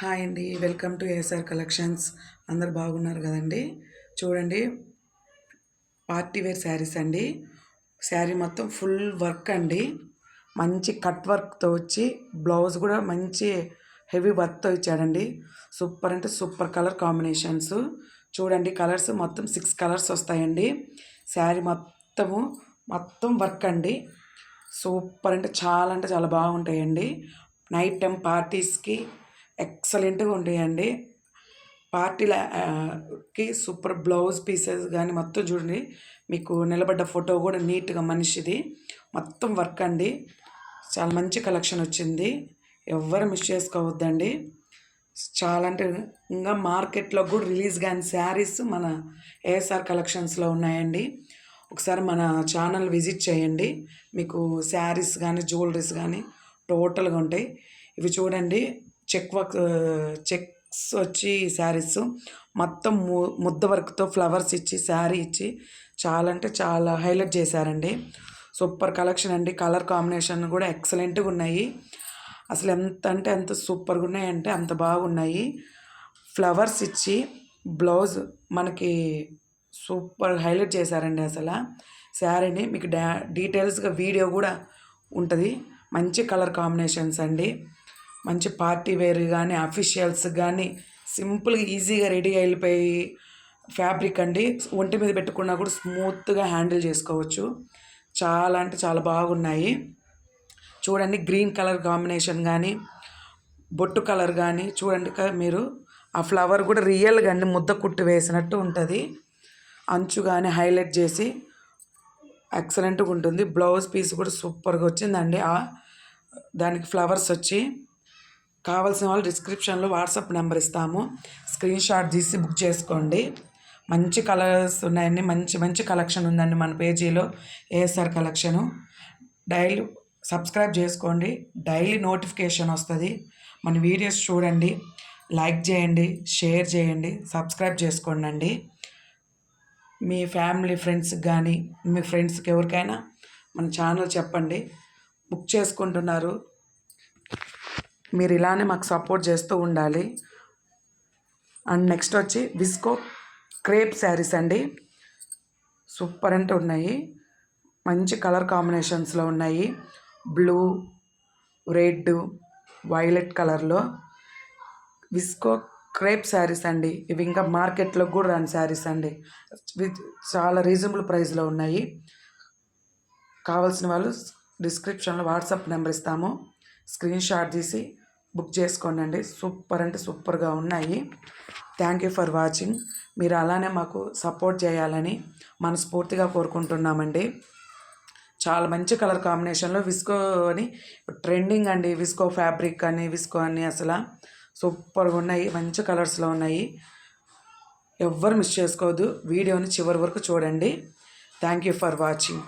Hi అండి, welcome to ASR collections. అందరు బాగున్నారు కదండి. చూడండి, పార్టీ వేర్ శారీస్ అండి. శారీ మొత్తం ఫుల్ వర్క్ అండి. మంచి కట్ వర్క్తో వచ్చి బ్లౌజ్ కూడా మంచి హెవీ వర్క్తో ఇచ్చాడండి. సూపర్ అంటే సూపర్ కలర్ కాంబినేషన్స్. చూడండి, కలర్స్ మొత్తం 6 కలర్స్ వస్తాయండి. శారీ మొత్తం వర్క్ అండి. సూపర్ అంటే చాలా బాగుంటాయండి. నైట్ టైం పార్టీస్కి ఎక్సలెంట్గా ఉంటాయండి. పార్టీలకి సూపర్ బ్లౌజ్ పీసెస్ కానీ మొత్తం చూడండి, మీకు నిలబడ్డ ఫోటో కూడా నీట్గా మనిషిది మొత్తం వర్క్ అండి. చాలా మంచి కలెక్షన్ వచ్చింది, ఎవ్వరు మిస్ చేసుకోవద్దండి. చాలా అంటే ఇంకా మార్కెట్లో కూడా రిలీజ్ కాని శారీస్ మన ఏఎస్ఆర్ కలెక్షన్స్లో ఉన్నాయండి. ఒకసారి మన ఛానల్ విజిట్ చేయండి, మీకు శారీస్ కానీ జ్యువెలరీస్ కానీ టోటల్గా ఉంటాయి. ఇవి చూడండి, చెక్స్ వచ్చి శారీస్ మొత్తం ముద్ద వర్క్తో ఫ్లవర్స్ ఇచ్చి శారీ ఇచ్చి చాలా అంటే చాలా హైలైట్ చేశారండి. సూపర్ కలెక్షన్ అండి. కలర్ కాంబినేషన్ కూడా ఎక్సలెంట్గా ఉన్నాయి. అసలు ఎంత అంటే అంత సూపర్గా ఉన్నాయంటే అంత బాగున్నాయి. ఫ్లవర్స్ ఇచ్చి బ్లౌజ్ మనకి సూపర్ హైలైట్ చేశారండి. అసలు శారీని మీకు డీటెయిల్స్గా వీడియో కూడా ఉంటుంది. మంచి కలర్ కాంబినేషన్స్ అండి. మంచి పార్టీ వేర్ కానీ అఫీషియల్స్ కానీ సింపుల్గా ఈజీగా రెడీ అయిపోయి ఫ్యాబ్రిక్ అండి. ఒంటి మీద పెట్టుకున్నా కూడా స్మూత్గా హ్యాండిల్ చేసుకోవచ్చు. చాలా అంటే చాలా బాగున్నాయి. చూడండి, గ్రీన్ కలర్ కాంబినేషన్ కానీ బొట్టు కలర్ కానీ చూడండి, మీరు ఆ ఫ్లవర్ కూడా రియల్గా అండి ముద్ద కుట్టు వేసినట్టు ఉంటుంది. అంచు కానీ హైలైట్ చేసి ఎక్సలెంట్గా ఉంటుంది. బ్లౌజ్ పీస్ కూడా సూపర్గా వచ్చిందండి. దానికి ఫ్లవర్స్ వచ్చి కావాల్సిన వాళ్ళు డిస్క్రిప్షన్లో వాట్సాప్ నెంబర్ ఇస్తాము, స్క్రీన్ షాట్ తీసి బుక్ చేసుకోండి. మంచి కలర్స్ ఉన్నాయండి. మంచి కలెక్షన్ ఉందండి మన పేజీలో, ఏఎస్ఆర్ కలెక్షను. డైలీ సబ్స్క్రైబ్ చేసుకోండి, డైలీ నోటిఫికేషన్ వస్తుంది. మన వీడియోస్ చూడండి, లైక్ చేయండి, షేర్ చేయండి, సబ్స్క్రైబ్ చేసుకోండి. మీ ఫ్యామిలీ ఫ్రెండ్స్కి కానీ మీ ఫ్రెండ్స్కి ఎవరికైనా మన ఛానల్ చెప్పండి. బుక్ చేసుకుంటున్నారు, మీరు ఇలానే మాకు సపోర్ట్ చేస్తూ ఉండాలి. అండ్ నెక్స్ట్ వచ్చి విస్కో క్రేప్ శారీస్ అండి. సూపర్ అంటే ఉన్నాయి. మంచి కలర్ కాంబినేషన్స్లో ఉన్నాయి. బ్లూ, రెడ్, వైలెట్ కలర్లో విస్కో క్రేప్ శారీస్ అండి. ఇవి ఇంకా మార్కెట్లో కూడా రాని శారీస్ అండి. చాలా రీజనబుల్ ప్రైస్లో ఉన్నాయి. కావాల్సిన వాళ్ళు డిస్క్రిప్షన్లో వాట్సాప్ నెంబర్ ఇస్తాము, స్క్రీన్ షాట్ తీసి బుక్ చేసుకోండి. సూపర్ అంటే సూపర్గా ఉన్నాయి. Thank you for watching. మీరు అలానే మాకు సపోర్ట్ చేయాలని మనస్ఫూర్తిగా కోరుకుంటున్నామండి. చాలా మంచి కలర్ కాంబినేషన్లో విస్కో అని ట్రెండింగ్ అండి. విస్కో ఫ్యాబ్రిక్ అని విస్కో అని అసలు సూపర్గా ఉన్నాయి. మంచి కలర్స్లో ఉన్నాయి. ఎవ్వరు మిస్ చేసుకోవద్దు. వీడియోని చివరి వరకు చూడండి. Thank you for watching.